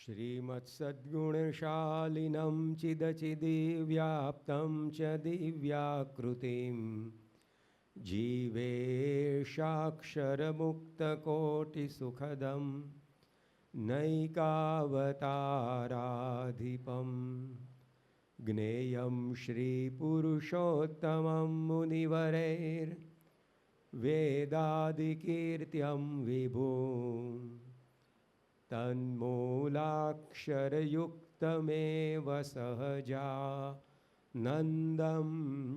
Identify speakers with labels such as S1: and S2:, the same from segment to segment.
S1: श्रीमत्सद्गुणशालिनं चिदचिदिव्याप्तं च दिव्याकृतिं जीवेशाक्षरमुक्तकोटिसुखदं नैकावताराधिपं ज्ञेयं श्रीपुरुषोत्तमं मुनिवरैर्वेदादिकीर्त्यं विभुम् तन्मूलाक्षरयुक्तमेव सहजा नन्दं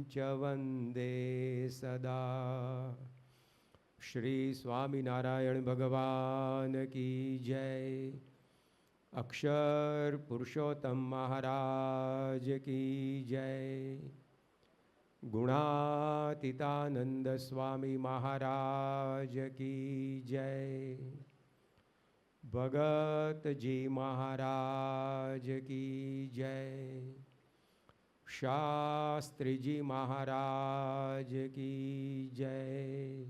S1: च वन्दे सदा। श्री स्वामीनारायण भगवान की जय। अक्षर पुरुषोत्तम महाराज की जय। गुणातीतानंद स्वामी महाराज की जय। भगत जी महाराज की जय। शास्त्री जी महाराज की जय।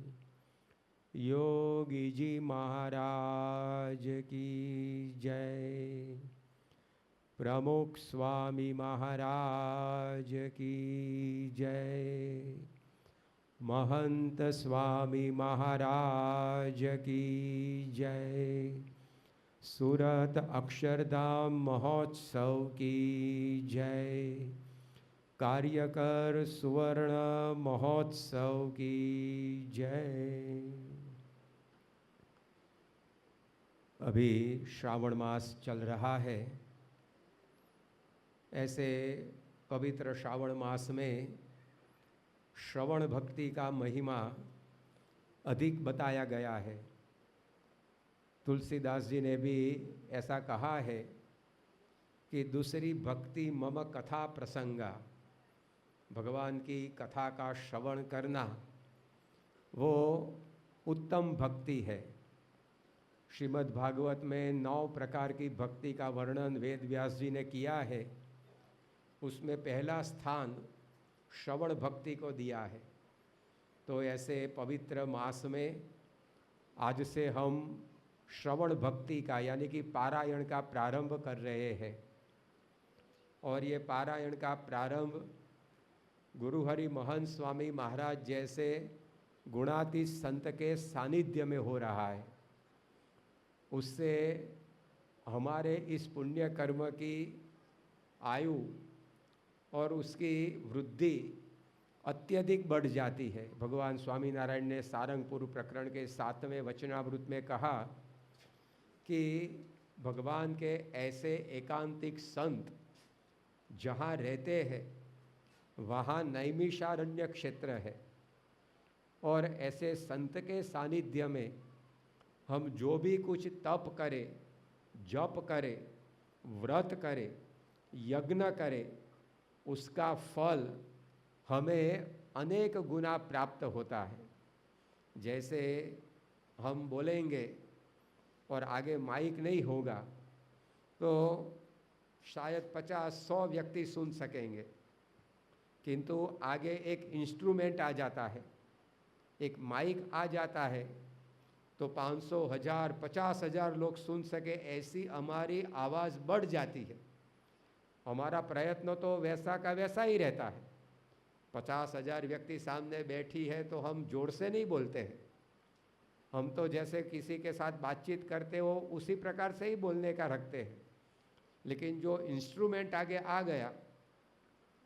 S1: योगी जी महाराज की जय। प्रमुख स्वामी महाराज की जय। महंत स्वामी महाराज की जय। सूरत अक्षरधाम महोत्सव की जय। कार्यकर सुवर्ण महोत्सव की जय। अभी श्रावण मास चल रहा है। ऐसे पवित्र श्रावण मास में श्रवण भक्ति का महिमा अधिक बताया गया है। तुलसीदास जी ने भी ऐसा कहा है कि दूसरी भक्ति मम कथा प्रसंगा, भगवान की कथा का श्रवण करना वो उत्तम भक्ति है। श्रीमद् भागवत में 9 प्रकार की भक्ति का वर्णन वेद व्यास जी ने किया है। उसमें पहला स्थान श्रवण भक्ति को दिया है। तो ऐसे पवित्र मास में आज से हम श्रवण भक्ति का यानी कि पारायण का प्रारंभ कर रहे हैं। और ये पारायण का प्रारंभ गुरुहरि महंत स्वामी महाराज जैसे गुणातीत संत के सानिध्य में हो रहा है। उससे हमारे इस पुण्य कर्म की आयु और उसकी वृद्धि अत्यधिक बढ़ जाती है। भगवान स्वामीनारायण ने सारंगपुर प्रकरण के 7वें वचनामृत में कहा कि भगवान के ऐसे एकांतिक संत जहाँ रहते हैं वहाँ नैमिषारण्य क्षेत्र है। और ऐसे संत के सानिध्य में हम जो भी कुछ तप करें, जप करें, व्रत करें, यज्ञ करें, उसका फल हमें अनेक गुना प्राप्त होता है। जैसे हम बोलेंगे और आगे माइक नहीं होगा तो शायद 50-100 व्यक्ति सुन सकेंगे, किंतु आगे एक इंस्ट्रूमेंट आ जाता है, एक माइक आ जाता है तो 500, 1000, 50,000 लोग सुन सके, ऐसी हमारी आवाज़ बढ़ जाती है। हमारा प्रयत्न तो वैसा का वैसा ही रहता है। 50,000 व्यक्ति सामने बैठी है तो हम जोर से नहीं बोलते हैं। हम तो जैसे किसी के साथ बातचीत करते हो उसी प्रकार से ही बोलने का रखते हैं। लेकिन जो इंस्ट्रूमेंट आगे आ गया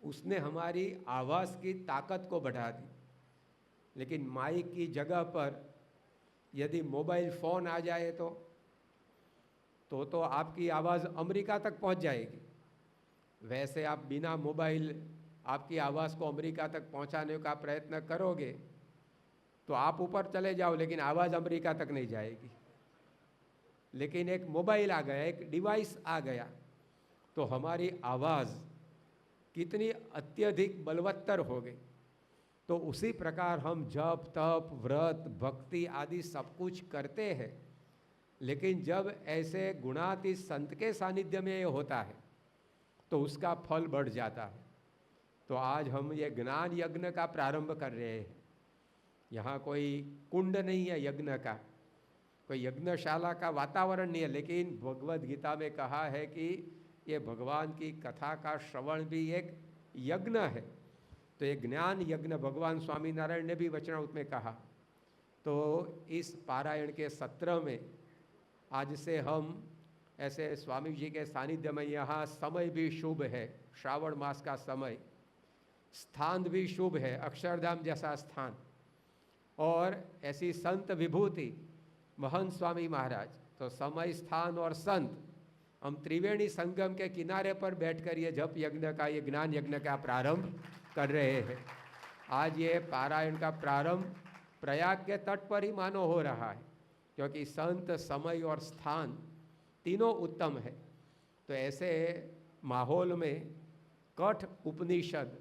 S1: उसने हमारी आवाज़ की ताकत को बढ़ा दी। लेकिन माइक की जगह पर यदि मोबाइल फ़ोन आ जाए तो आपकी आवाज़ अमेरिका तक पहुंच जाएगी। वैसे आप बिना मोबाइल आपकी आवाज़ को अमेरिका तक पहुंचाने का प्रयत्न करोगे तो आप ऊपर चले जाओ लेकिन आवाज़ अमेरिका तक नहीं जाएगी। लेकिन एक मोबाइल आ गया, एक डिवाइस आ गया तो हमारी आवाज़ कितनी अत्यधिक बलवत्तर हो गई। तो उसी प्रकार हम जप, तप, व्रत, भक्ति आदि सब कुछ करते हैं। लेकिन जब ऐसे गुणातीत संत के सानिध्य में ये होता है तो उसका फल बढ़ जाता है। तो आज हम ये ज्ञान यज्ञ का प्रारंभ कर रहे हैं। यहाँ कोई कुंड नहीं है यज्ञ का, कोई यज्ञशाला का वातावरण नहीं है, लेकिन भगवद गीता में कहा है कि ये भगवान की कथा का श्रवण भी एक यज्ञ है। तो ये ज्ञान यज्ञ भगवान स्वामीनारायण ने भी वचनामृत में कहा। तो इस पारायण के सत्र में आज से हम ऐसे स्वामी जी के सानिध्य में, यहाँ समय भी शुभ है, श्रावण मास का समय, स्थान भी शुभ है, अक्षरधाम जैसा स्थान, और ऐसी संत विभूति महंत स्वामी महाराज। तो समय, स्थान और संत, हम त्रिवेणी संगम के किनारे पर बैठकर ये जप यज्ञ का, ये ज्ञान यज्ञ का प्रारंभ कर रहे हैं। आज ये पारायण का प्रारंभ प्रयाग के तट पर ही मानो हो रहा है, क्योंकि संत, समय और स्थान तीनों उत्तम है। तो ऐसे माहौल में कठ उपनिषद,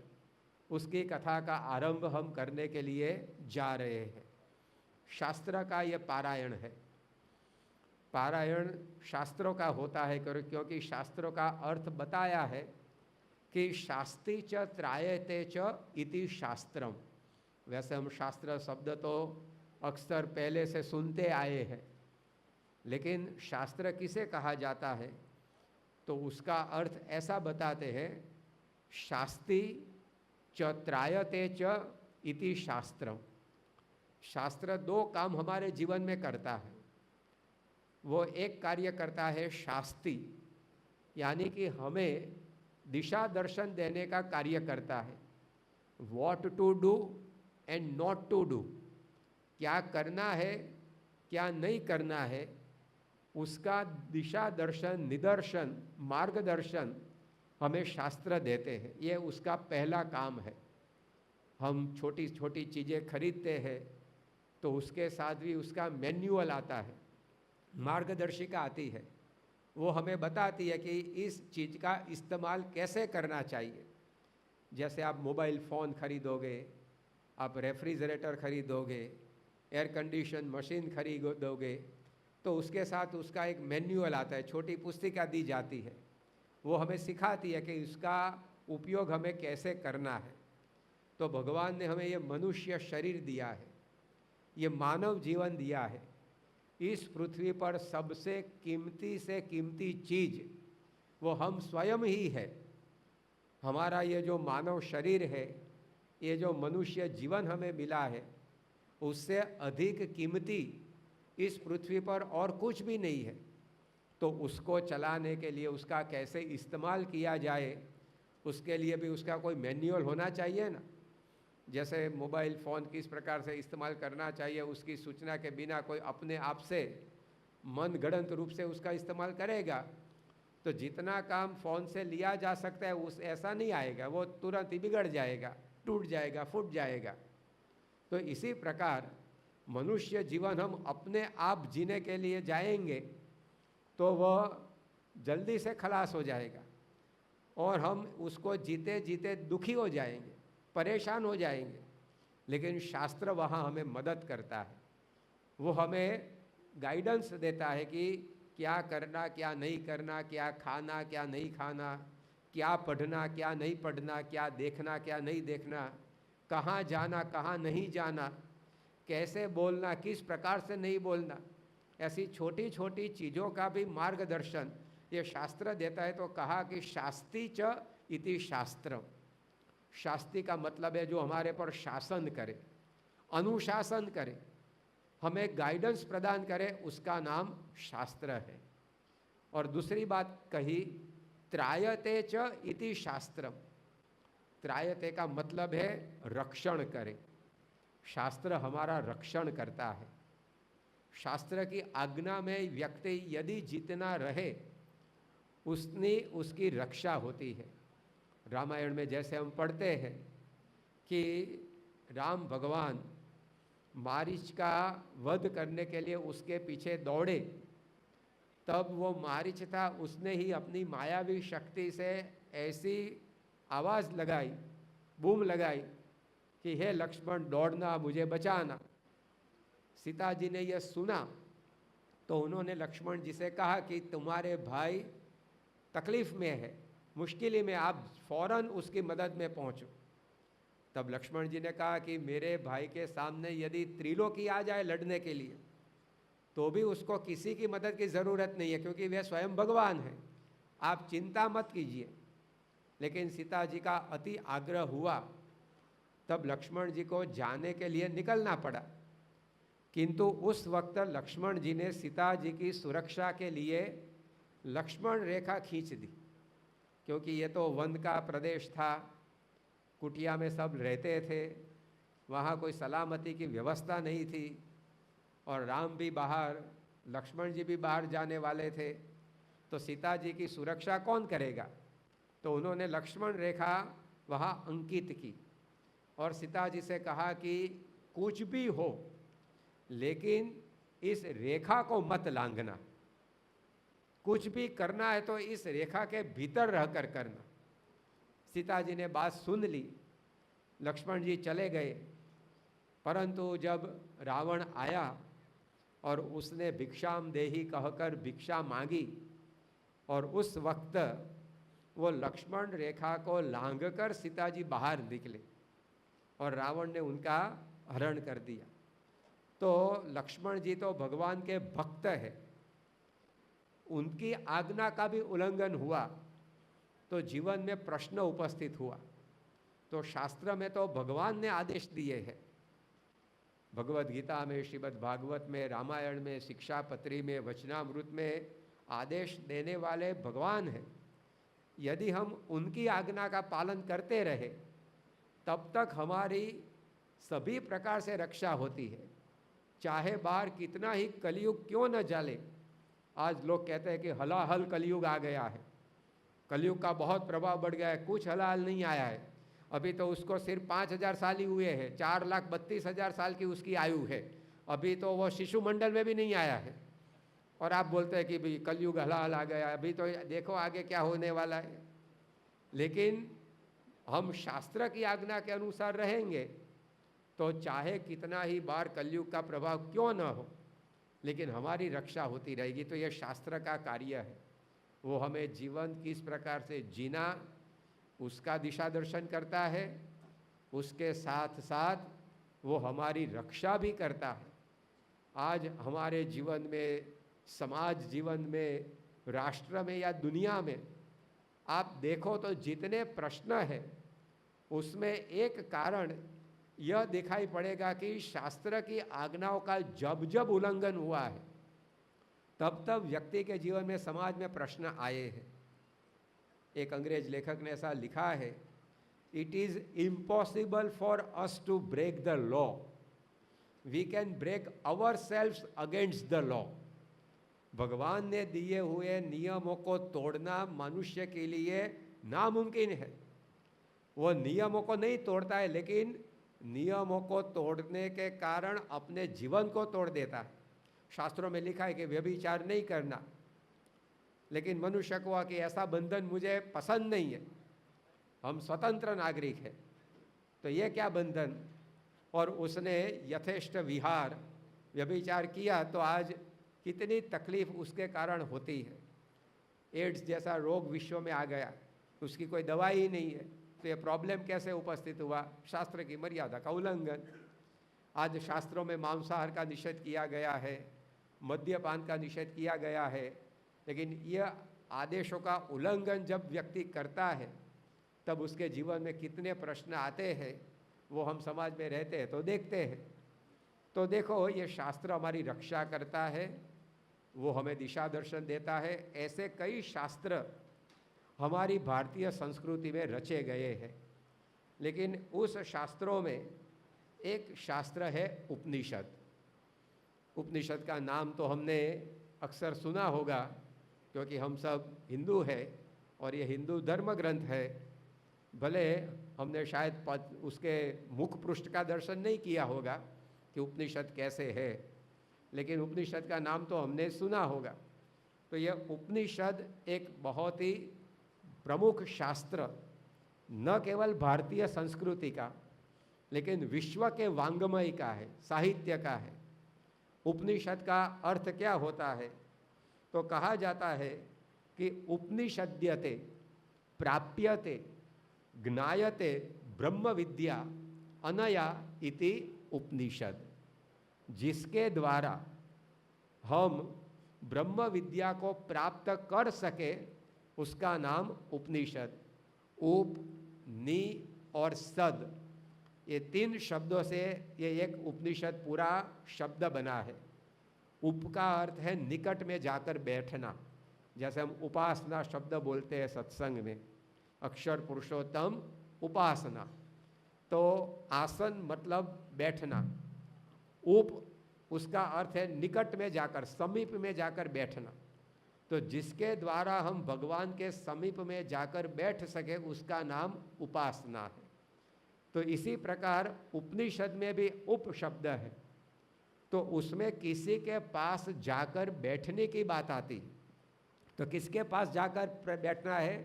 S1: उसकी कथा का आरंभ हम करने के लिए जा रहे हैं। शास्त्र का ये पारायण है। पारायण शास्त्रों का होता है, क्योंकि शास्त्रों का अर्थ बताया है कि शास्ति च त्रायते च इति शास्त्रम। वैसे हम शास्त्र शब्द तो अक्सर पहले से सुनते आए हैं, लेकिन शास्त्र किसे कहा जाता है तो उसका अर्थ ऐसा बताते हैं, शास्ति च त्रायते च इति शास्त्रम। शास्त्र दो काम हमारे जीवन में करता है। वो एक कार्य करता है शास्ति, यानी कि हमें दिशा दर्शन देने का कार्य करता है। What to do and not to do, क्या करना है क्या नहीं करना है, उसका दिशा दर्शन, निदर्शन, मार्गदर्शन हमें शास्त्र देते हैं। ये उसका पहला काम है। हम छोटी छोटी चीज़ें खरीदते हैं तो उसके साथ भी उसका मैन्युअल आता है, मार्गदर्शिका आती है। वो हमें बताती है कि इस चीज़ का इस्तेमाल कैसे करना चाहिए। जैसे आप मोबाइल फ़ोन खरीदोगे, आप रेफ्रिजरेटर खरीदोगे, एयर कंडीशन मशीन खरीदोगे, तो उसके साथ उसका एक मैन्युअल आता है, छोटी पुस्तिका दी जाती है। वो हमें सिखाती है कि उसका उपयोग हमें कैसे करना है। तो भगवान ने हमें ये मनुष्य शरीर दिया है, ये मानव जीवन दिया है। इस पृथ्वी पर सबसे कीमती से कीमती चीज़ वो हम स्वयं ही है। हमारा ये जो मानव शरीर है, ये जो मनुष्य जीवन हमें मिला है, उससे अधिक कीमती इस पृथ्वी पर और कुछ भी नहीं है। तो उसको चलाने के लिए, उसका कैसे इस्तेमाल किया जाए, उसके लिए भी उसका कोई मैन्युअल होना चाहिए ना। जैसे मोबाइल फ़ोन किस प्रकार से इस्तेमाल करना चाहिए, उसकी सूचना के बिना कोई अपने आप से मनगढ़ंत रूप से उसका इस्तेमाल करेगा तो जितना काम फ़ोन से लिया जा सकता है उस ऐसा नहीं आएगा, वो तुरंत ही बिगड़ जाएगा, टूट जाएगा, फूट जाएगा। तो इसी प्रकार मनुष्य जीवन हम अपने आप जीने के लिए जाएंगे तो वह जल्दी से खलास हो जाएगा और हम उसको जीते जीते दुखी हो जाएंगे, परेशान हो जाएंगे। लेकिन शास्त्र वहाँ हमें मदद करता है, वो हमें गाइडेंस देता है कि क्या करना क्या नहीं करना, क्या खाना क्या नहीं खाना, क्या पढ़ना क्या नहीं पढ़ना, क्या देखना क्या नहीं देखना, कहाँ जाना कहाँ नहीं जाना, कैसे बोलना किस प्रकार से नहीं बोलना। ऐसी छोटी छोटी चीज़ों का भी मार्गदर्शन ये शास्त्र देता है। तो कहा कि शास्ति च इति शास्त्रम। शास्ति का मतलब है जो हमारे पर शासन करे, अनुशासन करे, हमें गाइडेंस प्रदान करे, उसका नाम शास्त्र है। और दूसरी बात कही त्रायते च इति शास्त्रम। त्रायते का मतलब है रक्षण करे। शास्त्र हमारा रक्षण करता है। शास्त्र की आज्ञा में व्यक्ति यदि जितना रहे उसने उसकी रक्षा होती है। रामायण में जैसे हम पढ़ते हैं कि राम भगवान मारीच का वध करने के लिए उसके पीछे दौड़े, तब वो मारीच था, उसने ही अपनी मायावी शक्ति से ऐसी आवाज़ लगाई, बूम लगाई कि हे लक्ष्मण दौड़ना, मुझे बचाना। सीता जी ने यह सुना तो उन्होंने लक्ष्मण जी से कहा कि तुम्हारे भाई तकलीफ़ में है, मुश्किल में, आप फौरन उसकी मदद में पहुँचो। तब लक्ष्मण जी ने कहा कि मेरे भाई के सामने यदि त्रिलोकी आ जाए लड़ने के लिए तो भी उसको किसी की मदद की ज़रूरत नहीं है, क्योंकि वह स्वयं भगवान है, आप चिंता मत कीजिए। लेकिन सीता जी का अति आग्रह हुआ, तब लक्ष्मण जी को जाने के लिए निकलना पड़ा। किंतु उस वक्त लक्ष्मण जी ने सीता जी की सुरक्षा के लिए लक्ष्मण रेखा खींच दी, क्योंकि ये तो वन का प्रदेश था, कुटिया में सब रहते थे, वहाँ कोई सलामती की व्यवस्था नहीं थी, और राम भी बाहर, लक्ष्मण जी भी बाहर जाने वाले थे, तो सीता जी की सुरक्षा कौन करेगा। तो उन्होंने लक्ष्मण रेखा वहाँ अंकित की और सीता जी से कहा कि कुछ भी हो, लेकिन इस रेखा को मत लांघना, कुछ भी करना है तो इस रेखा के भीतर रहकर करना। सीता जी ने बात सुन ली, लक्ष्मण जी चले गए। परंतु जब रावण आया और उसने भिक्षाम देहि कहकर भिक्षा मांगी, और उस वक्त वो लक्ष्मण रेखा को लांघकर सीता जी बाहर निकले और रावण ने उनका हरण कर दिया। तो लक्ष्मण जी तो भगवान के भक्त है, उनकी आज्ञा का भी उल्लंघन हुआ तो जीवन में प्रश्न उपस्थित हुआ। तो शास्त्र में तो भगवान ने आदेश दिए हैं, भगवद गीता में, श्रीमद् भागवत में, रामायण में, शिक्षापत्री में, वचनामृत में आदेश देने वाले भगवान हैं। यदि हम उनकी आज्ञा का पालन करते रहे तब तक हमारी सभी प्रकार से रक्षा होती है, चाहे बाहर कितना ही कलयुग क्यों न चले। आज लोग कहते हैं कि हलाहल कलयुग आ गया है, कलयुग का बहुत प्रभाव बढ़ गया है, कुछ हलाहल नहीं आया है। अभी तो उसको सिर्फ 5,000 साल ही हुए हैं, 4,32,000 साल की उसकी आयु है, अभी तो वो शिशु मंडल में भी नहीं आया है। और आप बोलते हैं कि भाई कलयुग हलाहल आ गया, अभी तो देखो आगे क्या होने वाला है। लेकिन हम शास्त्र की आज्ञा के अनुसार रहेंगे तो चाहे कितना ही बार कलयुग का प्रभाव क्यों न हो, लेकिन हमारी रक्षा होती रहेगी। तो यह शास्त्र का कार्य है, वो हमें जीवन किस प्रकार से जीना उसका दिशा दर्शन करता है, उसके साथ साथ वो हमारी रक्षा भी करता है। आज हमारे जीवन में, समाज जीवन में, राष्ट्र में या दुनिया में आप देखो तो जितने प्रश्न हैं उसमें एक कारण यह दिखाई पड़ेगा कि शास्त्र की आज्ञाओं का जब जब उल्लंघन हुआ है तब तब व्यक्ति के जीवन में, समाज में प्रश्न आए हैं। एक अंग्रेज लेखक ने ऐसा लिखा है, it is impossible for us to break the law, we can break ourselves against the law. भगवान ने दिए हुए नियमों को तोड़ना मनुष्य के लिए नामुमकिन है। वो नियमों को नहीं तोड़ता है, लेकिन नियमों को तोड़ने के कारण अपने जीवन को तोड़ देता है। शास्त्रों में लिखा है कि व्यभिचार नहीं करना, लेकिन मनुष्य को कि ऐसा बंधन मुझे पसंद नहीं है, हम स्वतंत्र नागरिक हैं, तो ये क्या बंधन। और उसने यथेष्ट विहार, व्यभिचार किया तो आज कितनी तकलीफ उसके कारण होती है। एड्स जैसा रोग विश्व में आ गया, उसकी कोई दवाई ही नहीं है, तो ये प्रॉब्लम कैसे उपस्थित हुआ। शास्त्र की मर्यादा का उल्लंघन। आज शास्त्रों में मांसाहार का निषेध किया गया है, मद्यपान का निषेध किया गया है, लेकिन यह आदेशों का उल्लंघन जब व्यक्ति करता है तब उसके जीवन में कितने प्रश्न आते हैं, वो हम समाज में रहते हैं तो देखते हैं। तो देखो, ये शास्त्र हमारी रक्षा करता है, वो हमें दिशा दर्शन देता है। ऐसे कई शास्त्र हमारी भारतीय संस्कृति में रचे गए हैं, लेकिन उस शास्त्रों में एक शास्त्र है उपनिषद। उपनिषद का नाम तो हमने अक्सर सुना होगा, क्योंकि हम सब हिंदू हैं और ये हिंदू धर्म ग्रंथ है। भले हमने शायद उसके मुख पृष्ठ का दर्शन नहीं किया होगा कि उपनिषद कैसे है, लेकिन उपनिषद का नाम तो हमने सुना होगा। तो यह उपनिषद एक बहुत ही प्रमुख शास्त्र, न केवल भारतीय संस्कृति का, लेकिन विश्व के वांग्मय का है, साहित्य का है। उपनिषद का अर्थ क्या होता है, तो कहा जाता है कि उपनिषद्यते प्राप्यते ज्ञायते ब्रह्म विद्या अनया इति उपनिषद। जिसके द्वारा हम ब्रह्म विद्या को प्राप्त कर सके, उसका नाम उपनिषद। उप, नि और सद, ये 3 शब्दों से ये एक उपनिषद पूरा शब्द बना है। उप का अर्थ है निकट में जाकर बैठना, जैसे हम उपासना शब्द बोलते हैं सत्संग में, अक्षर पुरुषोत्तम उपासना, तो आसन मतलब बैठना। उप उसका अर्थ है निकट में जाकर, समीप में जाकर बैठना। तो जिसके द्वारा हम भगवान के समीप में जाकर बैठ सके, उसका नाम उपासना है। तो इसी प्रकार उपनिषद में भी उप शब्द है, तो उसमें किसी के पास जाकर बैठने की बात आती। तो किसके पास जाकर बैठना है?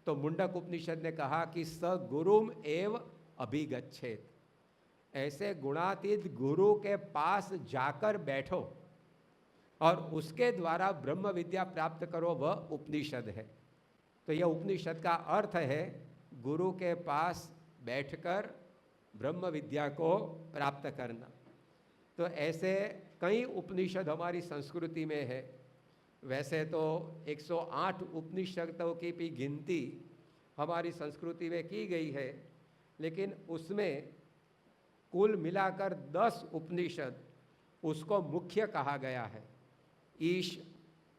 S1: तो मुंडक उपनिषद ने कहा कि स गुरुम एव अभिगच्छेत, ऐसे गुणातीत गुरु के पास जाकर बैठो और उसके द्वारा ब्रह्म विद्या प्राप्त करो, वह उपनिषद है। तो यह उपनिषद का अर्थ है गुरु के पास बैठकर ब्रह्म विद्या को प्राप्त करना। तो ऐसे कई उपनिषद हमारी संस्कृति में है। वैसे तो 108 उपनिषदों की भी गिनती हमारी संस्कृति में की गई है, लेकिन उसमें कुल मिलाकर 10 उपनिषद उसको मुख्य कहा गया है। ईश,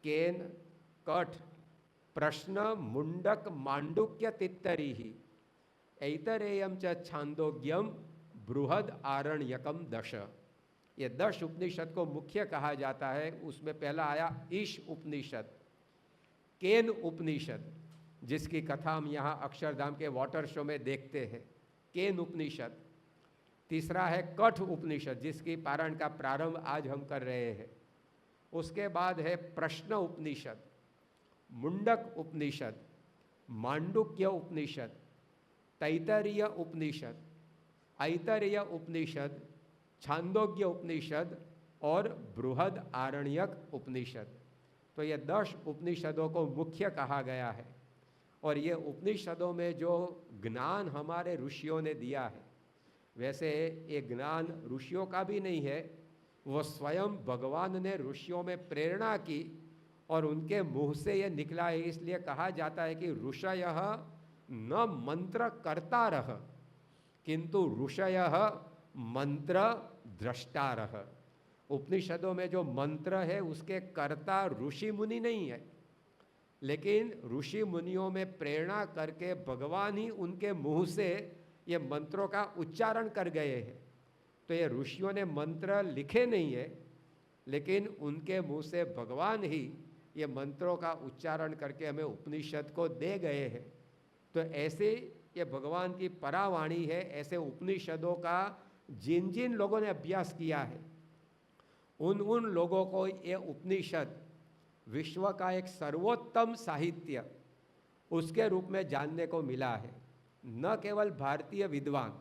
S1: केन, कठ, प्रश्न, मुंडक, मांडुक्य, तित्तरीहि, ऐतरेयम च छांदोग्यम, बृहद आरण्यकम 10। ये 10 उपनिषद को मुख्य कहा जाता है। उसमें पहला आया ईश उपनिषद, केन उपनिषद, जिसकी कथा हम यहाँ अक्षरधाम के वाटर शो में देखते हैं, केन उपनिषद। तीसरा है कठ उपनिषद, जिसकी पारायण का प्रारंभ आज हम कर रहे हैं। उसके बाद है प्रश्न उपनिषद, मुंडक उपनिषद, मांडुक्य उपनिषद, तैतरीय उपनिषद, ऐतरेय उपनिषद, छांदोग्य उपनिषद और बृहद आरण्यक उपनिषद। तो ये 10 उपनिषदों को मुख्य कहा गया है। और ये उपनिषदों में जो ज्ञान हमारे ऋषियों ने दिया है, वैसे ये ज्ञान ऋषियों का भी नहीं है, वो स्वयं भगवान ने ऋषियों में प्रेरणा की और उनके मुंह से ये निकला है। इसलिए कहा जाता है कि ऋषयः न मंत्र कर्तारः किंतु ऋषयः मंत्र द्रष्टारः। उपनिषदों में जो मंत्र है उसके कर्ता ऋषि मुनि नहीं है, लेकिन ऋषि मुनियों में प्रेरणा करके भगवान ही उनके मुंह से ये मंत्रों का उच्चारण कर गए हैं। तो ये ऋषियों ने मंत्र लिखे नहीं है, लेकिन उनके मुंह से भगवान ही ये मंत्रों का उच्चारण करके हमें उपनिषद को दे गए हैं। तो ऐसे ये भगवान की परावाणी है। ऐसे उपनिषदों का जिन जिन लोगों ने अभ्यास किया है, उन उन लोगों को ये उपनिषद विश्व का एक सर्वोत्तम साहित्य उसके रूप में जानने को मिला है। न केवल भारतीय विद्वान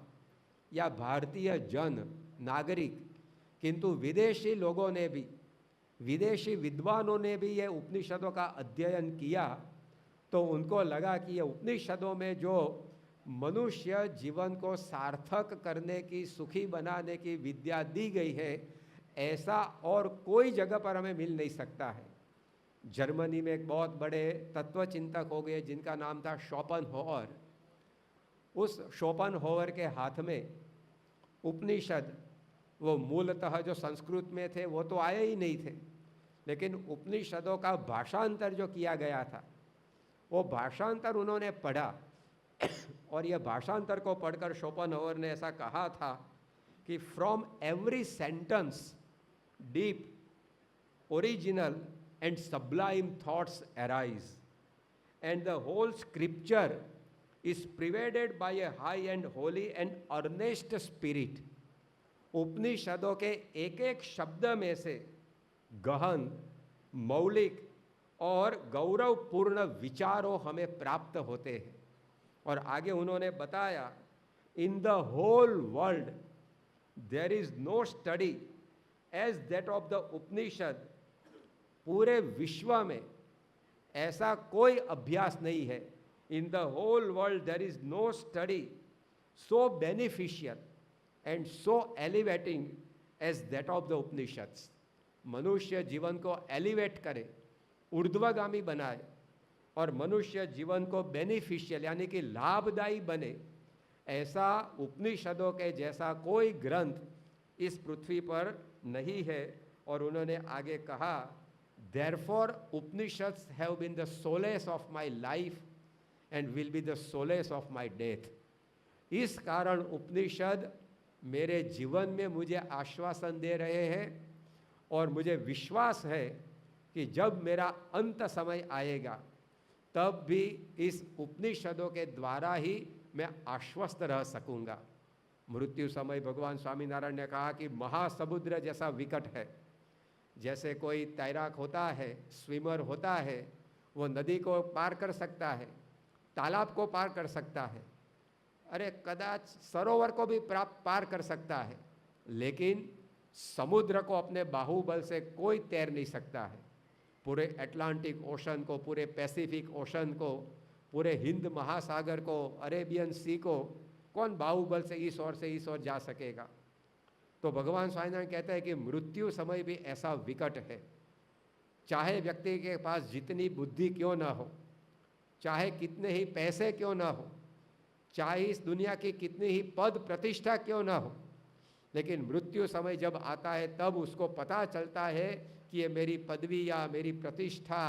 S1: या भारतीय जन नागरिक, किंतु विदेशी लोगों ने भी, विदेशी विद्वानों ने भी ये उपनिषदों का अध्ययन किया, तो उनको लगा कि ये उपनिषदों में जो मनुष्य जीवन को सार्थक करने की, सुखी बनाने की विद्या दी गई है, ऐसा और कोई जगह पर हमें मिल नहीं सकता है। जर्मनी में एक बहुत बड़े तत्वचिंतक हो गए जिनका नाम था शोपेनहावर। उस शोपेनहावर के हाथ में उपनिषद, वो मूलतः जो संस्कृत में थे वो तो आए ही नहीं थे, लेकिन उपनिषदों का भाषांतर जो किया गया था, वो भाषांतर उन्होंने पढ़ा। और यह भाषांतर को पढ़कर शोपेनहावर ने ऐसा कहा था कि from every sentence deep, original and sublime thoughts arise, and the whole scripture is pervaded by a high and holy and earnest spirit. उपनिषदों के एक एक शब्द में से गहन, मौलिक और गौरवपूर्ण विचारों हमें प्राप्त होते हैं। और आगे उन्होंने बताया, in the whole world there is no study as that of the Upanishad. पूरे विश्व में ऐसा कोई अभ्यास नहीं है। In the whole world there is no study so beneficial and so elevating as that of the Upanishads. मनुष्य जीवन को एलिवेट करे, ऊर्ध्वगामी बनाए और मनुष्य जीवन को बेनिफिशियल यानी कि लाभदायी बने, ऐसा उपनिषदों के जैसा कोई ग्रंथ इस पृथ्वी पर नहीं है। और उन्होंने आगे कहा, therefore Upanishads have been the solace of my life and will be the solace of my death. इस कारण उपनिषद मेरे जीवन में मुझे आश्वासन दे रहे हैं और मुझे विश्वास है कि जब मेरा अंत समय आएगा तब भी इस उपनिषदों के द्वारा ही मैं आश्वस्त रह सकूंगा। मृत्यु समय भगवान स्वामीनारायण ने कहा कि महासमुद्र जैसा विकट है। जैसे कोई तैराक होता है, स्विमर होता है, वो नदी को पार कर सकता है, तालाब को पार कर सकता है, अरे कदाच सरोवर को भी पार कर सकता है, लेकिन समुद्र को अपने बाहुबल से कोई तैर नहीं सकता है। पूरे अटलांटिक ओशन को, पूरे पैसिफिक ओशन को, पूरे हिंद महासागर को, अरेबियन सी को कौन बाहुबल से इस ओर जा सकेगा। तो भगवान स्वामीनारायण कहते हैं कि मृत्यु समय भी ऐसा विकट है। चाहे व्यक्ति के पास जितनी बुद्धि क्यों ना हो, चाहे कितने ही पैसे क्यों ना हो, चाहे इस दुनिया की कितनी ही पद प्रतिष्ठा क्यों ना हो, लेकिन मृत्यु समय जब आता है तब उसको पता चलता है कि ये मेरी पदवी या मेरी प्रतिष्ठा,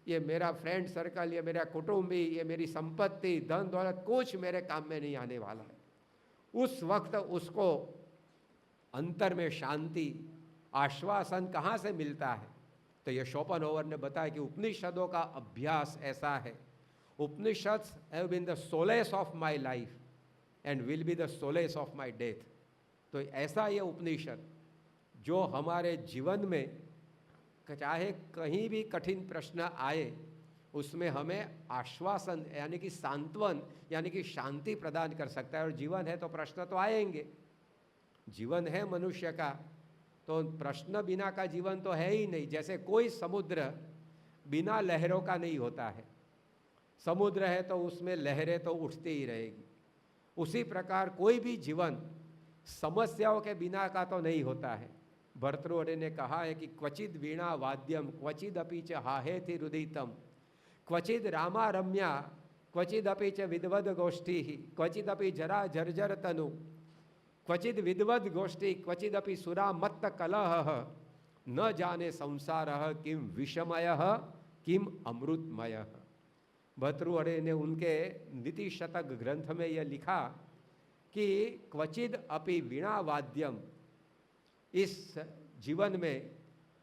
S1: ये मेरा फ्रेंड सर्कल, ये मेरा कुटुंबी, ये मेरी संपत्ति, धन दौलत कुछ मेरे काम में नहीं आने वाला है। उस वक्त उसको अंतर में शांति, आश्वासन कहाँ से मिलता है? तो ये शोपेनहावर ने बताया कि उपनिषदों का अभ्यास ऐसा है। Upanishads have been the solace of my life and will be the solace of my death. तो ऐसा ये उपनिषद जो हमारे जीवन में चाहे कहीं भी कठिन प्रश्न आए उसमें हमें आश्वासन यानी कि सांत्वन यानी कि शांति प्रदान कर सकता है। और जीवन है तो प्रश्न तो आएंगे, जीवन है मनुष्य का, तो प्रश्न बिना का जीवन तो है ही नहीं। जैसे कोई समुद्र बिना लहरों का नहीं होता है, समुद्र है तो उसमें लहरें तो उठती ही रहेगी। उसी प्रकार कोई भी जीवन समस्याओं के बिना का तो नहीं होता है। भर्तृहरि ने कहा है कि क्वचिद वीणा वाद्यम क्वचिदपि च हाहेति रुदितम क्वचिद रामा रम्या क्वचिदपि च विद्वद गोष्ठी क्वचिदपि जरा जर्जर तनु क्वचिद विद्वद गोष्ठी क्वचिदपि सुरा मत्त कलह न जाने संसारः किम विषमयः किम अमृतमयः। भर्तृहरि ने उनके नीति शतक ग्रंथ में यह लिखा कि क्वचिद अपि वीणा वाद्यम, इस जीवन में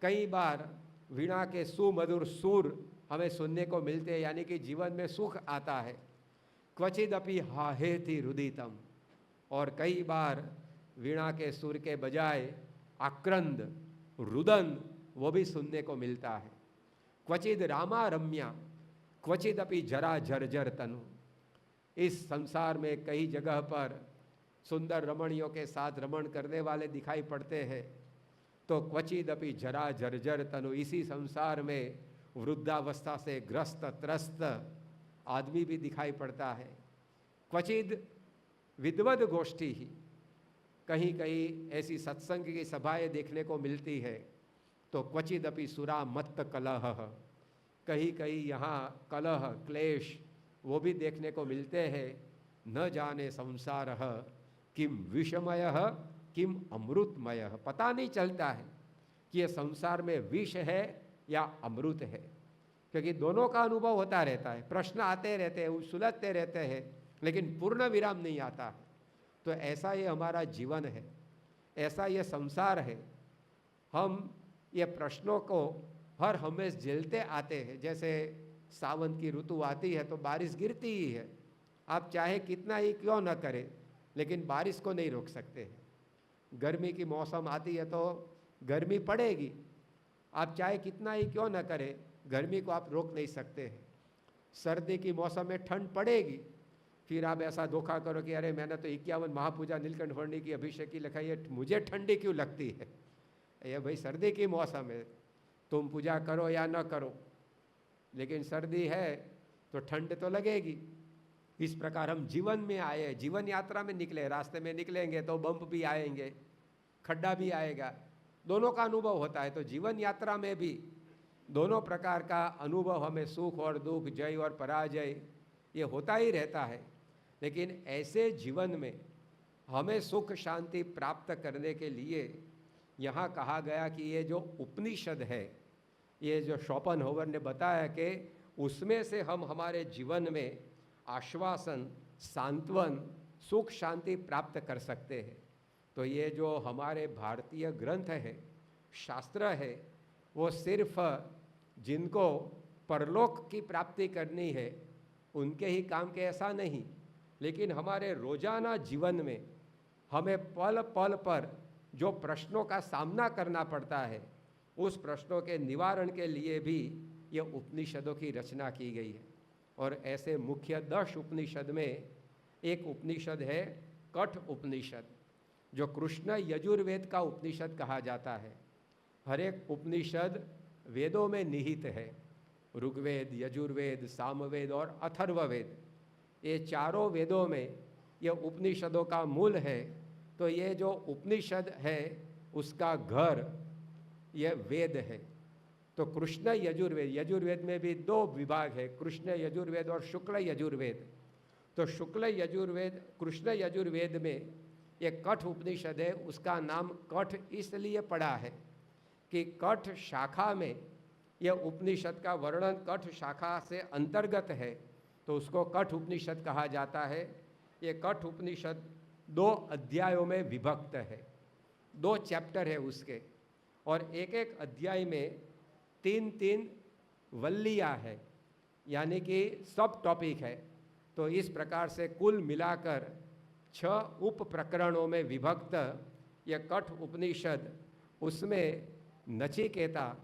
S1: कई बार वीणा के सुमधुर सुर हमें सुनने को मिलते हैं, यानी कि जीवन में सुख आता है। क्वचिद अपि हाहेति रुदितम, और कई बार वीणा के सुर के बजाय आक्रंद, रुदन वो भी सुनने को मिलता है। क्वचिद रामा रम्या क्वचिद अपि जरा झरझर तनु, इस संसार में कई जगह पर सुंदर रमणियों के साथ रमण करने वाले दिखाई पड़ते हैं, तो क्वचिद अपि जरा झरझर तनु, इसी संसार में वृद्धावस्था से ग्रस्त त्रस्त आदमी भी दिखाई पड़ता है। क्वचिद विद्वद गोष्ठी ही, कहीं कहीं ऐसी सत्संग की सभाएं देखने को मिलती है। तो क्वचिद अपि सुरा मत्त कलह, कहीं कहीं यहाँ कलह क्लेश वो भी देखने को मिलते हैं। न जाने संसारः किम विषमयः किम अमृतमयः, पता नहीं चलता है कि ये संसार में विष है या अमृत है, क्योंकि दोनों का अनुभव होता रहता है। प्रश्न आते रहते हैं, सुलझते रहते हैं, लेकिन पूर्ण विराम नहीं आता है। तो ऐसा ये हमारा जीवन है, ऐसा ये संसार है। हम ये प्रश्नों को हर हमेशा झेलते आते हैं। जैसे सावन की ऋतु आती है तो बारिश गिरती ही है, आप चाहे कितना ही क्यों न करें लेकिन बारिश को नहीं रोक सकते हैं। गर्मी की मौसम आती है तो गर्मी पड़ेगी, आप चाहे कितना ही क्यों न करें गर्मी को आप रोक नहीं सकते हैं। सर्दी की मौसम में ठंड पड़ेगी, फिर आप ऐसा धोखा करो कि अरे मैंने तो 51 महापूजा नीलकंठ वर्णी की अभिषेकी लिखाई है, मुझे ठंडी क्यों लगती है। ये भाई सर्दी की मौसम है, तुम पूजा करो या न करो, लेकिन सर्दी है तो ठंड तो लगेगी। इस प्रकार हम जीवन में आए, जीवन यात्रा में निकले, रास्ते में निकलेंगे तो बम्प भी आएंगे, खड्डा भी आएगा, दोनों का अनुभव होता है। तो जीवन यात्रा में भी दोनों प्रकार का अनुभव हमें, सुख और दुख, जय और पराजय, ये होता ही रहता है। लेकिन ऐसे जीवन में हमें सुख शांति प्राप्त करने के लिए यहाँ कहा गया कि ये जो उपनिषद है, ये जो शोपेनहावर ने बताया कि उसमें से हम हमारे जीवन में आश्वासन, सांत्वन, सुख शांति प्राप्त कर सकते हैं। तो ये जो हमारे भारतीय ग्रंथ है, शास्त्र है, वो सिर्फ जिनको परलोक की प्राप्ति करनी है उनके ही काम के ऐसा नहीं, लेकिन हमारे रोजाना जीवन में हमें पल पल पर जो प्रश्नों का सामना करना पड़ता है, उस प्रश्नों के निवारण के लिए भी ये उपनिषदों की रचना की गई है। और ऐसे मुख्य 10 उपनिषद में एक उपनिषद है कठ उपनिषद, जो कृष्ण यजुर्वेद का उपनिषद कहा जाता है। हर एक उपनिषद वेदों में निहित है। ऋग्वेद, यजुर्वेद, सामवेद और अथर्ववेद, ये चारों वेदों में ये उपनिषदों का मूल है। तो ये जो उपनिषद है उसका घर ये वेद है। तो कृष्ण यजुर्वेद, यजुर्वेद में भी 2 विभाग है, कृष्ण यजुर्वेद और शुक्ल यजुर्वेद। तो शुक्ल यजुर्वेद, कृष्ण यजुर्वेद में ये कठ उपनिषद है। उसका नाम कठ इसलिए पड़ा है कि कठ शाखा में यह उपनिषद का वर्णन कठ शाखा से अंतर्गत है, तो उसको कठ उपनिषद कहा जाता है। ये कठ उपनिषद 2 अध्यायों में विभक्त है, 2 चैप्टर है उसके, और एक एक अध्याय में 3-3 वल्लियाँ है, यानी कि सब टॉपिक है। तो इस प्रकार से कुल मिलाकर 6 उप प्रकरणों में विभक्त यह कठ उपनिषद, उसमें नचिकेता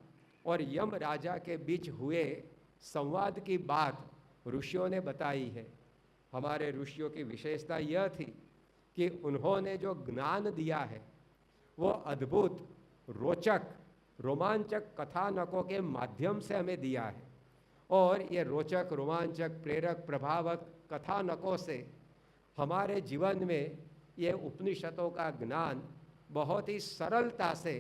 S1: और यम राजा के बीच हुए संवाद की बात ऋषियों ने बताई है। हमारे ऋषियों की विशेषता यह थी कि उन्होंने जो ज्ञान दिया है वो अद्भुत, रोचक, रोमांचक कथानकों के माध्यम से हमें दिया है। और ये रोचक, रोमांचक, प्रेरक, प्रभावक कथानकों से हमारे जीवन में ये उपनिषदों का ज्ञान बहुत ही सरलता से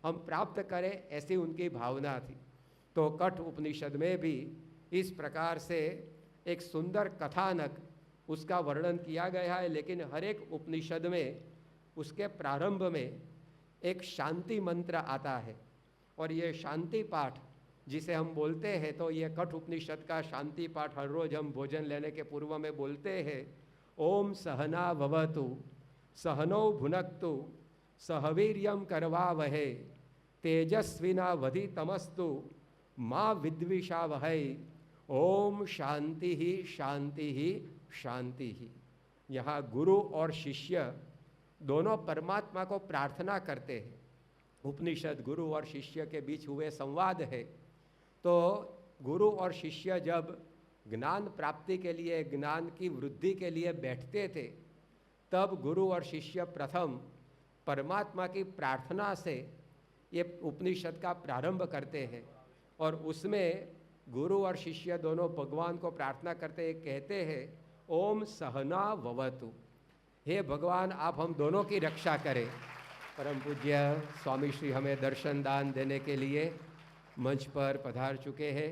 S1: हम प्राप्त करें, ऐसी उनकी भावना थी। तो कठ उपनिषद में भी इस प्रकार से एक सुंदर कथानक उसका वर्णन किया गया है। लेकिन हर एक उपनिषद में उसके प्रारंभ में एक शांति मंत्र आता है, और ये शांति पाठ जिसे हम बोलते हैं, तो ये कठ उपनिषद का शांति पाठ हर रोज हम भोजन लेने के पूर्व में बोलते हैं। ओम सहना भवतु सहनौ भुनक्तु सहवीर्यम करवावहे तेजस्विनावधितमस्तु माँ विद्विषावहै ओम शांति ही शांति ही शांति ही। यहाँ गुरु और शिष्य दोनों परमात्मा को प्रार्थना करते हैं। उपनिषद गुरु और शिष्य के बीच हुए संवाद है। तो गुरु और शिष्य जब ज्ञान प्राप्ति के लिए, ज्ञान की वृद्धि के लिए बैठते थे, तब गुरु और शिष्य प्रथम परमात्मा की प्रार्थना से ये उपनिषद का प्रारंभ करते हैं। और उसमें गुरु और शिष्य दोनों भगवान को प्रार्थना करते कहते हैं, ओम सहना भवतु, हे भगवान आप हम दोनों की रक्षा करें। परम पूज्य स्वामी श्री हमें दर्शन दान देने के लिए मंच पर पधार चुके हैं।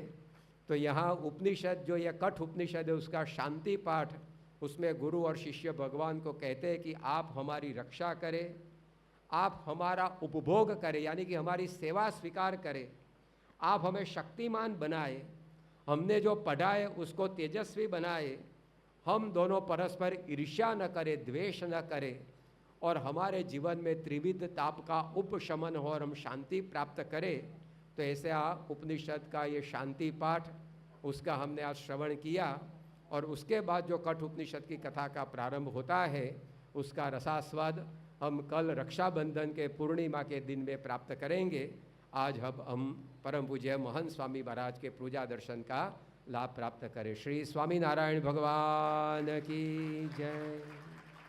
S1: तो यहाँ उपनिषद जो यह कठ उपनिषद है उसका शांति पाठ, उसमें गुरु और शिष्य भगवान को कहते हैं कि आप हमारी रक्षा करें, आप हमारा उपभोग करें, यानी कि हमारी सेवा स्वीकार करें, आप हमें शक्तिमान बनाए, हमने जो पढ़ा है उसको तेजस्वी बनाए, हम दोनों परस्पर ईर्ष्या न करें, द्वेष न करें, और हमारे जीवन में त्रिविध ताप का उपशमन हो और हम शांति प्राप्त करें। तो ऐसे उपनिषद का ये शांति पाठ उसका हमने आज श्रवण किया, और उसके बाद जो कठ उपनिषद की कथा का प्रारंभ होता है उसका रसास्वाद हम कल रक्षाबंधन के पूर्णिमा के दिन में प्राप्त करेंगे। आज हम परम पूज्य महंत स्वामी महाराज के पूजा दर्शन का लाभ प्राप्त करें। श्री स्वामी नारायण भगवान की जय।